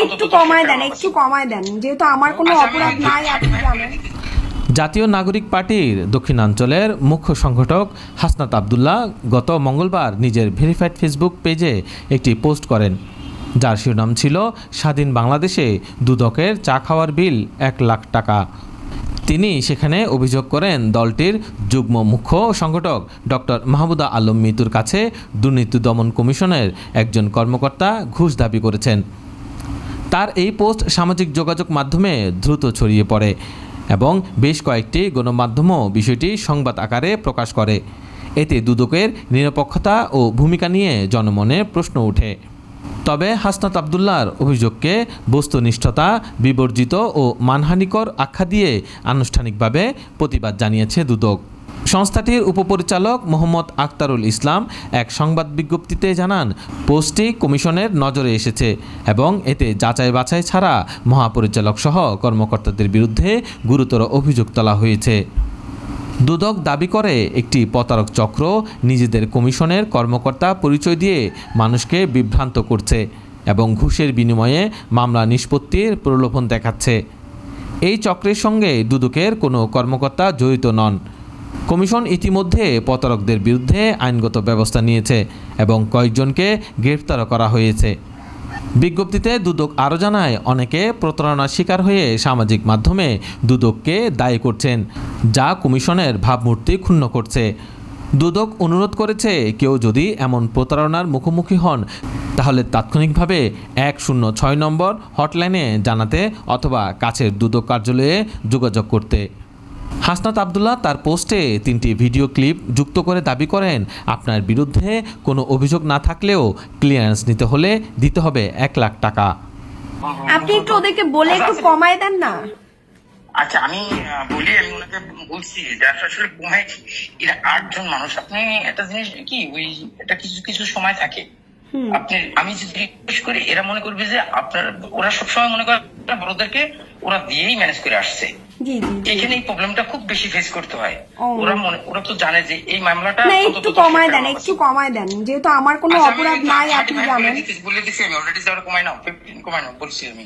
একটু কমায় দেন যেহেতু আমার কোনো অপরাধ নাই আপনি জানেন। জাতীয় নাগরিক পার্টির দক্ষিণাঞ্চলের মুখ্য সংগঠক হাসনাত আব্দুল্লাহ গত মঙ্গলবার নিজের ভেরিফাইড ফেসবুক পেজে একটি পোস্ট করেন, যার শিরোনাম ছিল স্বাধীন বাংলাদেশে দুদকের চা খাওয়ার বিল 1 লাখ টাকা। তিনি সেখানে অভিযোগ করেন দলটির যুগ্ম মুখ্য সংগঠক ডক্টর মাহমুদা আলম মিতুর কাছে দুর্নীতি দমন কমিশনের একজন কর্মকর্তা ঘুষ দাবি করেছেন। তার এই পোস্ট সামাজিক যোগাযোগ মাধ্যমে দ্রুত ছড়িয়ে পড়ে এবং বেশ কয়েকটি গণমাধ্যমও বিষয়টি সংবাদ আকারে প্রকাশ করে। এতে দুদকের নিরপেক্ষতা ও ভূমিকা নিয়ে জনমনে প্রশ্ন ওঠে। তবে হাসনাত আব্দুল্লাহর অভিযোগকে বস্তুনিষ্ঠতা বিবর্জিত ও মানহানিকর আখ্যা দিয়ে আনুষ্ঠানিকভাবে প্রতিবাদ জানিয়েছে দুদক। সংস্থাটির উপপরিচালক মোহাম্মদ আখতারুল ইসলাম এক সংবাদ বিজ্ঞপ্তিতে জানান, পোস্টটি কমিশনের নজরে এসেছে এবং এতে যাচাই বাছাই ছাড়া মহাপরিচালক সহ কর্মকর্তাদের বিরুদ্ধে গুরুতর অভিযোগ তোলা হয়েছে। দুদক দাবি করে একটি প্রতারক চক্র নিজেদের কমিশনের কর্মকর্তা পরিচয় দিয়ে মানুষকে বিভ্রান্ত করছে এবং ঘুষের বিনিময়ে মামলা নিষ্পত্তির প্রলোভন দেখাচ্ছে। এই চক্রের সঙ্গে দুদকের কোনো কর্মকর্তা জড়িত নন। কমিশন ইতিমধ্যে প্রতারকদের বিরুদ্ধে আইনগত ব্যবস্থা নিয়েছে এবং কয়েকজনকে গ্রেফতারও করা হয়েছে। বিজ্ঞপ্তিতে দুদক আরও জানায়, অনেকে প্রতারণার শিকার হয়ে সামাজিক মাধ্যমে দুদককে দায়ী করছেন, যা কমিশনের ভাবমূর্তি ক্ষুণ্ণ করছে। দুদক অনুরোধ করেছে, কেউ যদি এমন প্রতারণার মুখোমুখি হন তাহলে তাৎক্ষণিকভাবে 106 নম্বর হটলাইনে জানাতে অথবা কাছের দুদক কার্যালয়ে যোগাযোগ করতে। হাসনাত আব্দুল্লাহ তার পোস্টে 3টি ভিডিও ক্লিপ যুক্ত করে দাবি করেন, আপনার বিরুদ্ধে কোনো অভিযোগ না থাকলেও ক্লিয়ারেন্স নিতে হলে দিতে হবে 1 লাখ টাকা। আপনি একটু ওদেরকে বলে একটু কমায় দেন না। আচ্ছা আমি ওনাকে বলছি যে আসলে কমায়, এরা 8 জন মানুষ। আপনি একটা জিনিস কি ওই এটা কিছু সময় থাকে, আপনি আমি যদি রিকোয়েস্ট করি এরা মনে করবে যে আপনার, ওরা সবসময় মনে করে বড়দেরকে ওরা দিয়েই ম্যানেজ করে আসছে। এখানে এই প্রবলেমটা খুব বেশি ফেস করতে হয়। ওরা তো জানে যে এই মামলাটা একটু কমায় দেন যেহেতু আমার কোনো অপরাধ নাই আপনি জানেন। বলে দিচ্ছি আমি অলরেডি, যারা কমাই নাও 15 কমাই নাও বলছি আমি।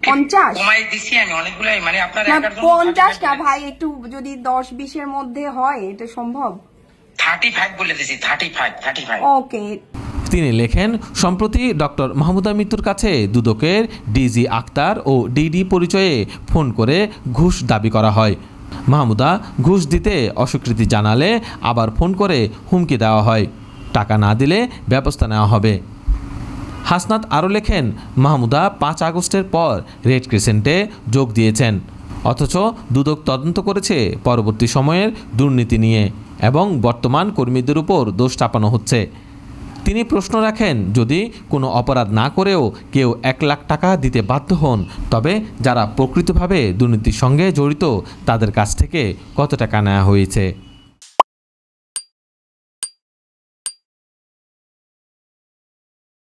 50 কমাই দিছি আমি অনেকগুলো, মানে আপনার 50 টা ভাই, একটু যদি 10-20 এর মধ্যে হয় এটা সম্ভব। 35 বলে দিছি, 35। ওকে। তিনি লেখেন, সম্প্রতি ডক্টর মাহমুদা মিতুর কাছে দুদকের ডিজি আক্তার ও ডিডি পরিচয়ে ফোন করে ঘুষ দাবি করা হয়। মাহমুদা ঘুষ দিতে অস্বীকৃতি জানালে আবার ফোন করে হুমকি দেওয়া হয়, টাকা না দিলে ব্যবস্থা নেওয়া হবে। হাসনাত আরও লেখেন, মাহমুদা 5 আগস্টের পর রেড ক্রিসেন্টে যোগ দিয়েছেন, অথচ দুদক তদন্ত করেছে পরবর্তী সময়ের দুর্নীতি নিয়ে এবং বর্তমান কর্মীদের উপর দোষ চাপানো হচ্ছে। তিনি প্রশ্ন রাখেন, যদি কোনো অপরাধ না করেও কেউ 1 লাখ টাকা দিতে বাধ্য হন, তবে যারা প্রকৃতভাবে দুর্নীতির সঙ্গে জড়িত তাদের কাছ থেকে কত টাকা নেওয়া হয়েছে।